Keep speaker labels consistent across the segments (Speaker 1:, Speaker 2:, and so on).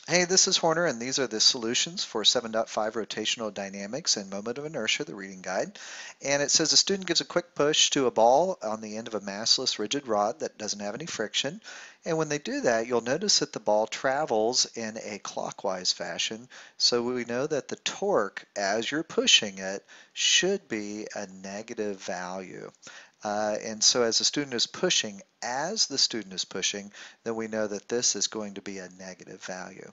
Speaker 1: Hey, this is Horner, and these are the solutions for 7.5 rotational dynamics and moment of inertia, the reading guide. And it says a student gives a quick push to a ball on the end of a massless rigid rod that doesn't have any friction. And when they do that, you'll notice that the ball travels in a clockwise fashion. So we know that the torque as you're pushing it should be a negative value. And so as the student is pushing, then we know that this is going to be a negative value.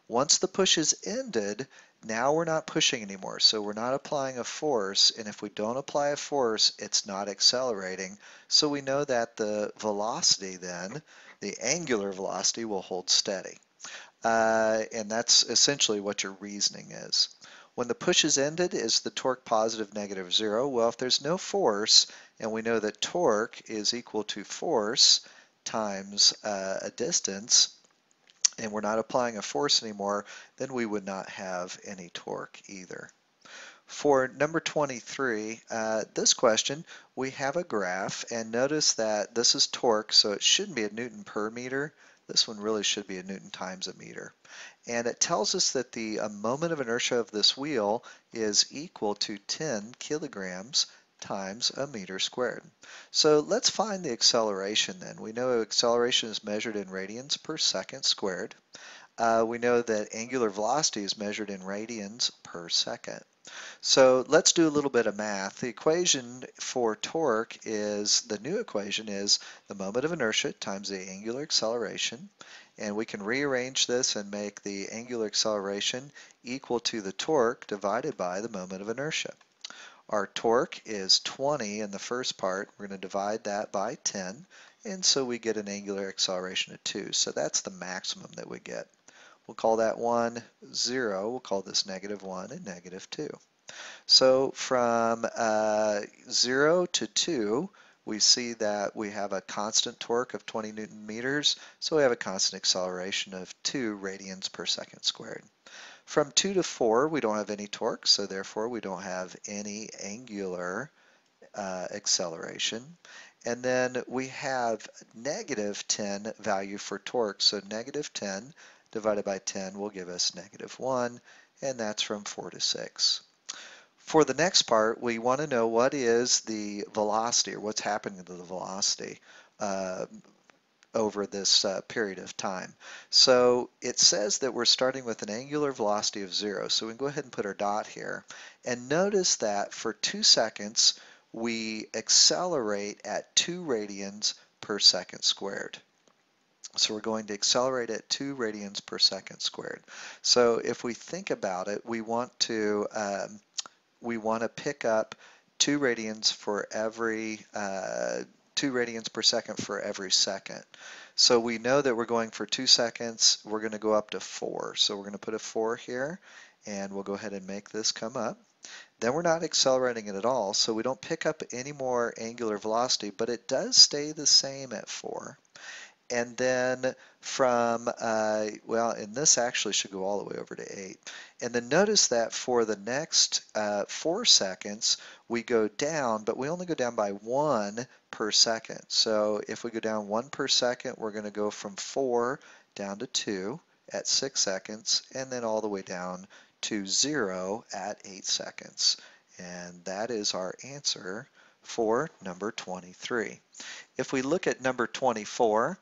Speaker 1: Once the push is ended, now we're not pushing anymore. So we're not applying a force, and if we don't apply a force, it's not accelerating. So we know that the velocity then, the angular velocity, will hold steady. And that's essentially what your reasoning is. When the push is ended, is the torque positive, negative, zero? Well, if there's no force, and we know that torque is equal to force times a distance, and we're not applying a force anymore, then we would not have any torque either. For number 23, this question, we have a graph, and notice that this is torque, so it shouldn't be a Newton per meter. This one really should be a Newton times a meter. And it tells us that the moment of inertia of this wheel is equal to 10 kilograms times a meter squared. So let's find the acceleration then. We know acceleration is measured in radians per second squared. We know that angular velocity is measured in radians per second. So let's do a little bit of math. The equation for torque is, the new equation is the moment of inertia times the angular acceleration. And we can rearrange this and make the angular acceleration equal to the torque divided by the moment of inertia. Our torque is 20 in the first part. We're going to divide that by 10. And so we get an angular acceleration of 2. So that's the maximum that we get. We'll call that 1, 0. We'll call this negative 1 and negative 2. So from 0 to 2, we see that we have a constant torque of 20 Newton meters, so we have a constant acceleration of 2 radians per second squared. From 2 to 4, we don't have any torque, so therefore we don't have any angular acceleration. And then we have negative 10 value for torque, so negative 10 divided by 10 will give us negative 1, and that's from 4 to 6. For the next part, we want to know what is the velocity, or what's happening to the velocity over this period of time. So it says that we're starting with an angular velocity of 0. So we can go ahead and put our dot here. And notice that for 2 seconds, we accelerate at 2 radians per second squared. So we're going to accelerate at 2 radians per second squared. So if we think about it, we want to pick up 2 radians for every 2 radians per second for every second. So we know that we're going for 2 seconds. We're going to go up to 4. So we're going to put a 4 here, and we'll go ahead and make this come up. Then we're not accelerating it at all, so we don't pick up any more angular velocity, but it does stay the same at 4. And then from, well, and this actually should go all the way over to 8. And then notice that for the next 4 seconds, we go down, but we only go down by 1 per second. So if we go down 1 per second, we're going to go from 4 down to 2 at 6 seconds, and then all the way down to 0 at 8 seconds. And that is our answer for number 23. If we look at number 24,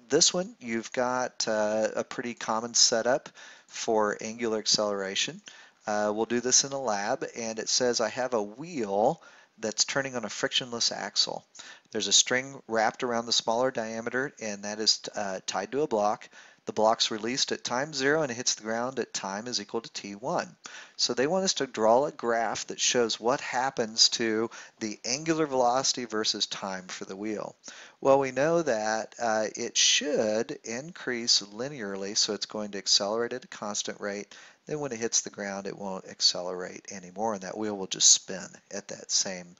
Speaker 1: this one, you've got a pretty common setup for angular acceleration. We'll do this in a lab, and it says I have a wheel that's turning on a frictionless axle. There's a string wrapped around the smaller diameter, and that is tied to a block. The block's released at time 0 and it hits the ground at time is equal to t1. So they want us to draw a graph that shows what happens to the angular velocity versus time for the wheel. Well, we know that it should increase linearly, so it's going to accelerate at a constant rate. Then when it hits the ground, it won't accelerate anymore, and that wheel will just spin at that same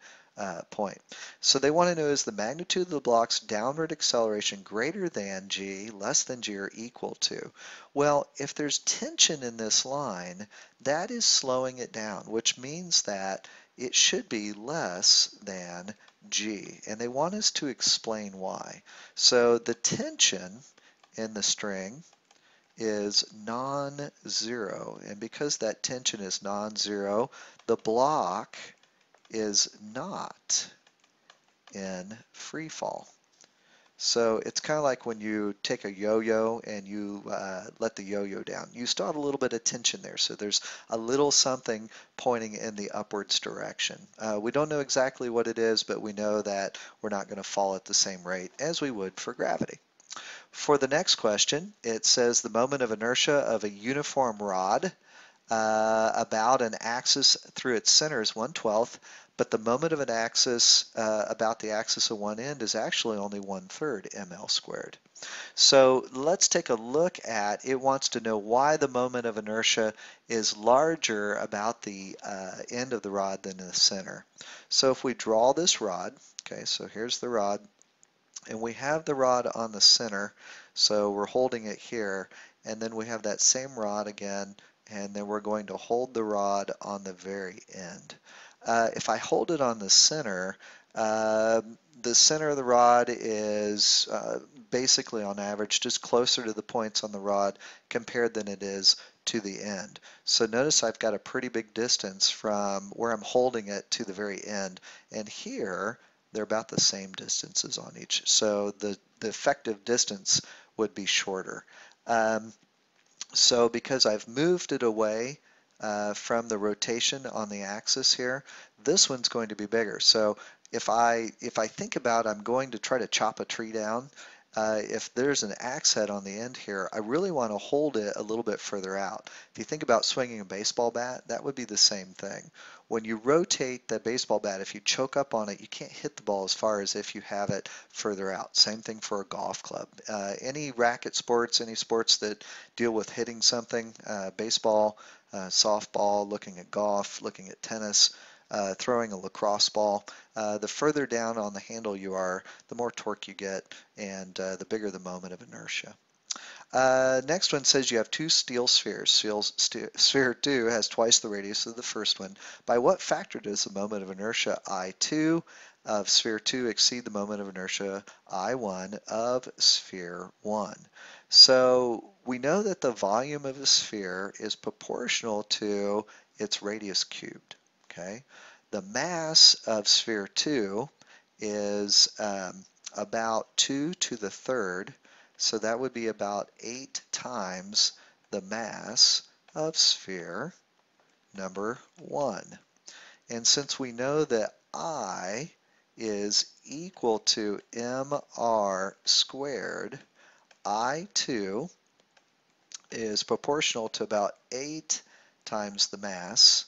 Speaker 1: point. So they want to know, is the magnitude of the block's downward acceleration greater than g, less than g, or equal to? Well, if there's tension in this line, that is slowing it down, which means that it should be less than g. And they want us to explain why. So the tension in the string is non-zero. And because that tension is non-zero, the block is not in free fall. So it's kind of like when you take a yo-yo and you let the yo-yo down. You still have a little bit of tension there, so there's a little something pointing in the upwards direction. We don't know exactly what it is, but we know that we're not going to fall at the same rate as we would for gravity. For the next question, it says the moment of inertia of a uniform rod about an axis through its center is 1/12, but the moment of an axis about the axis of one end is actually only 1/3 ml squared. So let's take a look at, it wants to know why the moment of inertia is larger about the end of the rod than the center. So if we draw this rod, okay, so here's the rod, and we have the rod on the center, so we're holding it here, and then we have that same rod again, and then we're going to hold the rod on the very end. If I hold it on the center of the rod is basically on average just closer to the points on the rod compared than it is to the end. So notice I've got a pretty big distance from where I'm holding it to the very end, and here they're about the same distances on each. So the effective distance would be shorter. So because I've moved it away from the rotation on the axis here, this one's going to be bigger. So if I think about I'm going to try to chop a tree down, if there's an axe head on the end here, I really want to hold it a little bit further out. If you think about swinging a baseball bat, that would be the same thing. When you rotate the baseball bat, if you choke up on it, you can't hit the ball as far as if you have it further out. Same thing for a golf club. Any racket sports, any sports that deal with hitting something, baseball, softball, looking at golf, looking at tennis, throwing a lacrosse ball, the further down on the handle you are, the more torque you get, and the bigger the moment of inertia. Next one says you have two steel spheres. Sphere 2 has twice the radius of the first one. By what factor does the moment of inertia I2 of sphere 2 exceed the moment of inertia I1 of sphere 1? So we know that the volume of a sphere is proportional to its radius cubed. Okay, the mass of sphere 2 is about 2 to the third, so that would be about 8 times the mass of sphere number 1. And since we know that I is equal to mr squared, I2 is proportional to about 8 times the mass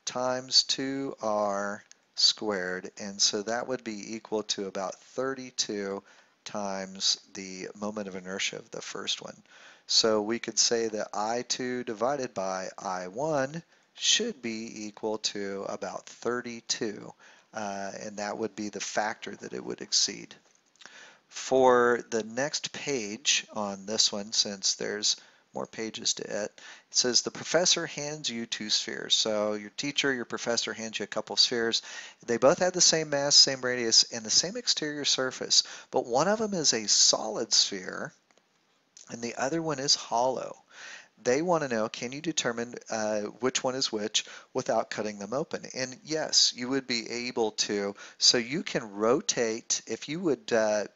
Speaker 1: times 2r squared, and so that would be equal to about 32 times the moment of inertia of the first one. So we could say that I2 divided by I1 should be equal to about 32, and that would be the factor that it would exceed. For the next page on this one, since there's more pages to it, it says the professor hands you two spheres. So your teacher, your professor hands you a couple of spheres. They both have the same mass, same radius, and the same exterior surface, but one of them is a solid sphere and the other one is hollow. They want to know, can you determine which one is which without cutting them open? And yes, you would be able to. So you can rotate, if you would,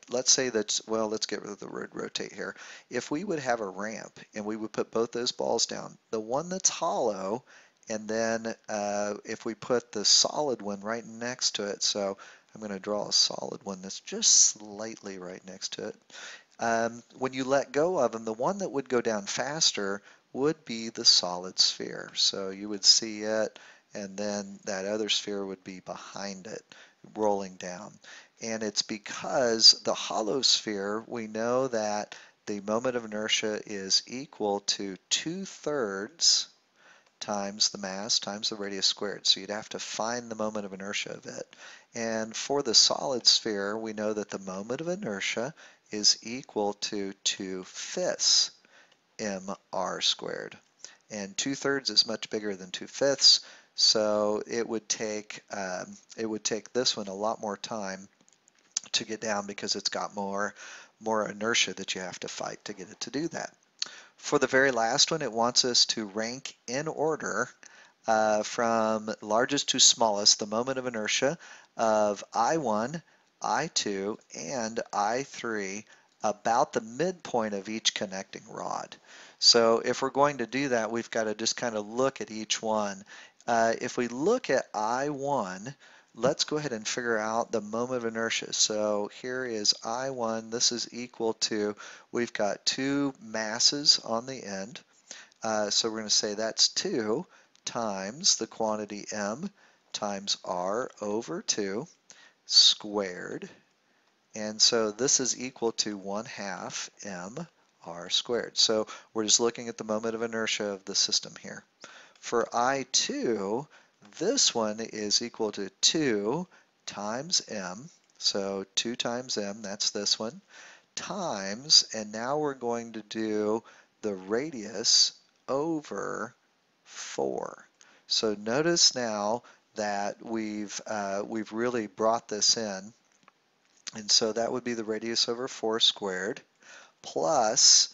Speaker 1: let's say that's, well, let's get rid of the word rotate here. If we would have a ramp and we would put both those balls down, the one that's hollow, and then if we put the solid one right next to it, so I'm going to draw a solid one that's just slightly right next to it. When you let go of them, the one that would go down faster would be the solid sphere. So you would see it, and then that other sphere would be behind it, rolling down. And it's because the hollow sphere, we know that the moment of inertia is equal to 2/3 times the mass times the radius squared. So you'd have to find the moment of inertia of it. And for the solid sphere, we know that the moment of inertia is equal to 2/5 mr squared. And 2/3 is much bigger than 2/5, so it would take this one a lot more time to get down because it's got more inertia that you have to fight to get it to do that. For the very last one, it wants us to rank in order from largest to smallest, the moment of inertia of I1, I2, and I3 about the midpoint of each connecting rod. So if we're going to do that, we've got to just kind of look at each one. If we look at I1, let's go ahead and figure out the moment of inertia. So here is I1. This is equal to, we've got two masses on the end. So we're going to say that's 2 times the quantity m times r over 2 squared. And so this is equal to 1/2 m r squared. So we're just looking at the moment of inertia of the system here. For I2, this one is equal to 2 times m. So 2 times m, that's this one, times, and now we're going to do the radius over 4. So notice now that we've really brought this in, and so that would be the radius over 4 squared plus,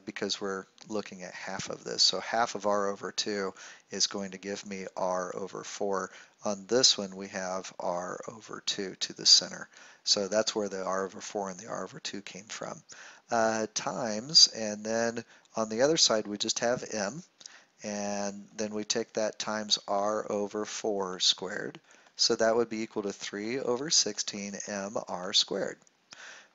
Speaker 1: because we're looking at half of this, so half of r over 2 is going to give me r over 4. On this one we have r over 2 to the center. So that's where the r over 4 and the r over 2 came from. Times, and then on the other side we just have m, and then we take that times r over 4 squared. So that would be equal to 3 over 16 m r squared.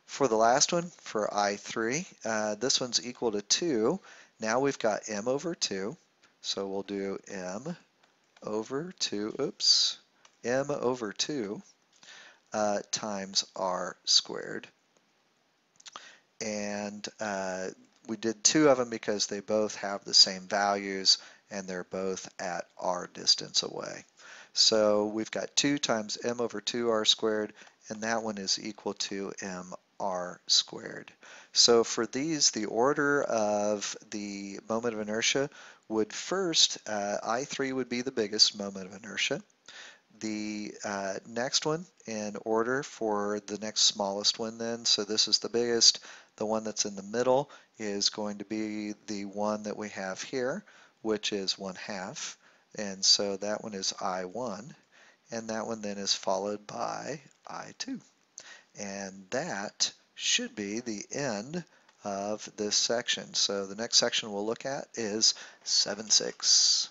Speaker 1: For the last one, for I3, this one's equal to 2. Now we've got m over 2, so we'll do m over 2, m over 2 times r squared. And we did 2 of them because they both have the same values and they're both at r distance away. So we've got 2 times m over 2 r squared, and that one is equal to m r squared. So for these, the order of the moment of inertia would first, I3 would be the biggest moment of inertia. The next one in order for the next smallest one then, so this is the biggest, the one that's in the middle is going to be the one that we have here, which is 1/2, and so that one is I1, and that one then is followed by I2. And that should be the end of this section. So the next section we'll look at is 7.6.